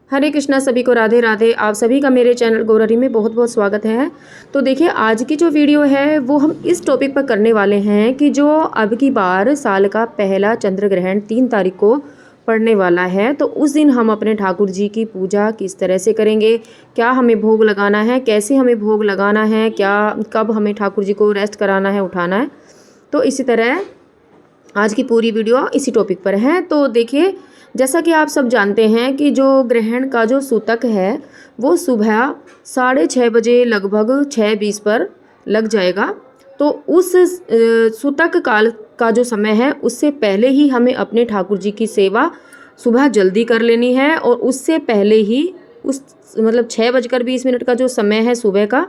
हरे कृष्णा, सभी को राधे राधे। आप सभी का मेरे चैनल गौररी में बहुत बहुत स्वागत है। तो देखिए, आज की जो वीडियो है वो हम इस टॉपिक पर करने वाले हैं कि जो अब की बार साल का पहला चंद्र ग्रहण 3 तारीख को पड़ने वाला है, तो उस दिन हम अपने ठाकुर जी की पूजा किस तरह से करेंगे, क्या हमें भोग लगाना है, कैसे हमें भोग लगाना है, क्या कब हमें ठाकुर जी को रेस्ट कराना है, उठाना है। तो इसी तरह आज की पूरी वीडियो इसी टॉपिक पर है। तो देखिए, जैसा कि आप सब जानते हैं कि जो ग्रहण का जो सूतक है वो सुबह 6:30 बजे लगभग 6:20 पर लग जाएगा। तो उस सूतक काल का जो समय है उससे पहले ही हमें अपने ठाकुर जी की सेवा सुबह जल्दी कर लेनी है, और उससे पहले ही उस 6:20 का जो समय है सुबह का,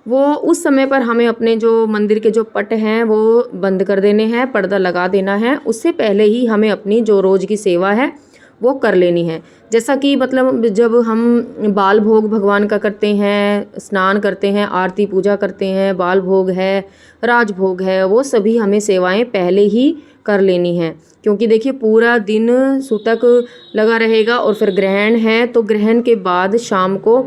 वो उस समय पर हमें अपने जो मंदिर के जो पट हैं वो बंद कर देने हैं, पर्दा लगा देना है। उससे पहले ही हमें अपनी जो रोज़ की सेवा है वो कर लेनी है। जैसा कि जब हम बाल भोग भगवान का करते हैं, स्नान करते हैं, आरती पूजा करते हैं, बाल भोग है, राज भोग है, वो सभी हमें सेवाएं पहले ही कर लेनी है। क्योंकि देखिए, पूरा दिन सूतक लगा रहेगा और फिर ग्रहण है, तो ग्रहण के बाद शाम को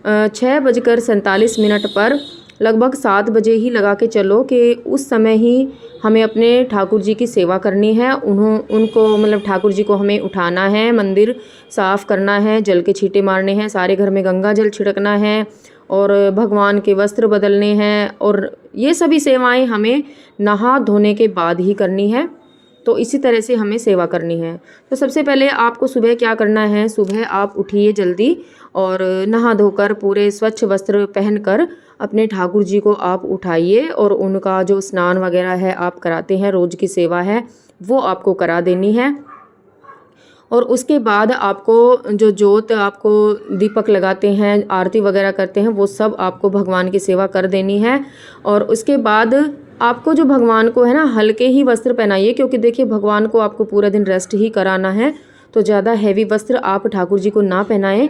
6:47 पर लगभग 7 बजे ही लगा के चलो कि उस समय ही हमें अपने ठाकुर जी की सेवा करनी है। उनको ठाकुर जी को हमें उठाना है, मंदिर साफ़ करना है, जल के छींटे मारने हैं, सारे घर में गंगा जल छिड़कना है और भगवान के वस्त्र बदलने हैं, और ये सभी सेवाएं हमें नहा धोने के बाद ही करनी है। तो इसी तरह से हमें सेवा करनी है। तो सबसे पहले आपको सुबह क्या करना है, सुबह आप उठिए जल्दी और नहा धोकर पूरे स्वच्छ वस्त्र पहनकर अपने ठाकुर जी को आप उठाइए, और उनका जो स्नान वगैरह है आप कराते हैं, रोज़ की सेवा है वो आपको करा देनी है। और उसके बाद आपको जो जोत आपको दीपक लगाते हैं, आरती वगैरह करते हैं, वो सब आपको भगवान की सेवा कर देनी है। और उसके बाद आपको जो भगवान को है ना, हल्के ही वस्त्र पहनाइए, क्योंकि देखिए भगवान को आपको पूरा दिन रेस्ट ही कराना है। तो ज़्यादा हैवी वस्त्र आप ठाकुर जी को ना पहनाएं,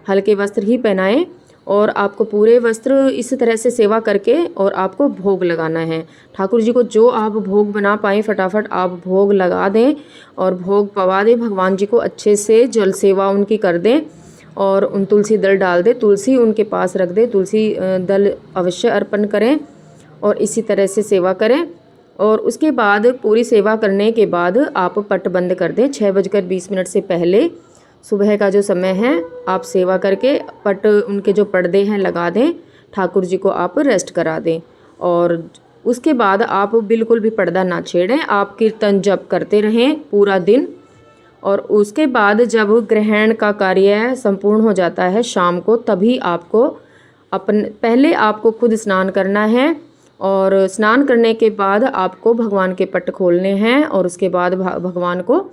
हल्के वस्त्र ही पहनाएं। और आपको पूरे वस्त्र इस तरह से सेवा करके और आपको भोग लगाना है। ठाकुर जी को जो आप भोग बना पाएँ फटाफट आप भोग लगा दें और भोग पवा दें। भगवान जी को अच्छे से जल सेवा उनकी कर दें और उन तुलसी दल डाल दें, तुलसी उनके पास रख दें, तुलसी दल अवश्य अर्पण करें और इसी तरह से सेवा करें। और उसके बाद पूरी सेवा करने के बाद आप पट बंद कर दें। 6:20 से पहले सुबह का जो समय है आप सेवा करके पट उनके जो पर्दे हैं लगा दें, ठाकुर जी को आप रेस्ट करा दें। और उसके बाद आप बिल्कुल भी पर्दा ना छेड़ें, आप कीर्तन जप करते रहें पूरा दिन। और उसके बाद जब ग्रहण का कार्य संपूर्ण हो जाता है शाम को, तभी आपको पहले आपको खुद स्नान करना है, और स्नान करने के बाद आपको भगवान के पट खोलने हैं, और उसके बाद भगवान को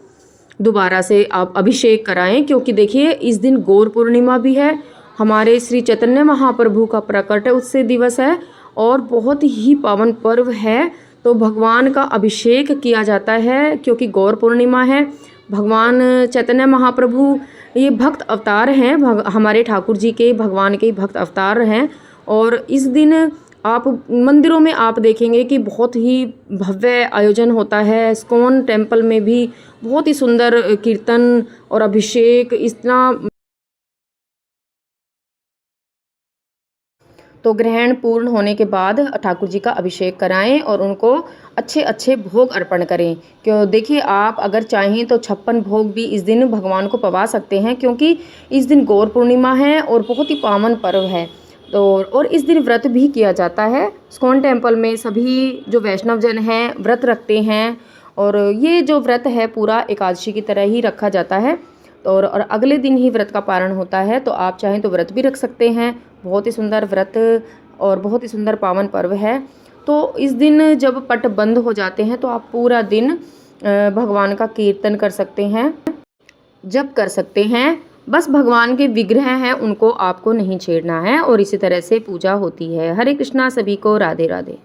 दोबारा से आप अभिषेक कराएं। क्योंकि देखिए, इस दिन गौर पूर्णिमा भी है, हमारे श्री चैतन्य महाप्रभु का प्रकट उत्सव दिवस है और बहुत ही पावन पर्व है। तो भगवान का अभिषेक किया जाता है क्योंकि गौर पूर्णिमा है। भगवान चैतन्य महाप्रभु ये भक्त अवतार हैं, हमारे ठाकुर जी के भगवान के भक्त अवतार हैं। और इस दिन आप मंदिरों में आप देखेंगे कि बहुत ही भव्य आयोजन होता है। इस्कॉन टेम्पल में भी बहुत ही सुंदर कीर्तन और अभिषेक इतना। तो ग्रहण पूर्ण होने के बाद ठाकुर जी का अभिषेक कराएं और उनको अच्छे अच्छे भोग अर्पण करें। क्यों देखिए, आप अगर चाहें तो 56 भोग भी इस दिन भगवान को पवा सकते हैं, क्योंकि इस दिन गौर पूर्णिमा है और बहुत ही पावन पर्व है। तो और इस दिन व्रत भी किया जाता है। इस्कॉन टेम्पल में सभी जो वैष्णव जन हैं व्रत रखते हैं, और ये जो व्रत है पूरा एकादशी की तरह ही रखा जाता है। और अगले दिन ही व्रत का पारण होता है, तो आप चाहें तो व्रत भी रख सकते हैं। बहुत ही सुंदर व्रत और बहुत ही सुंदर पावन पर्व है। तो इस दिन जब पट बंद हो जाते हैं तो आप पूरा दिन भगवान का कीर्तन कर सकते हैं, जप कर सकते हैं। बस भगवान के विग्रह हैं उनको आपको नहीं छेड़ना है, और इसी तरह से पूजा होती है। हरे कृष्णा, सभी को राधे राधे।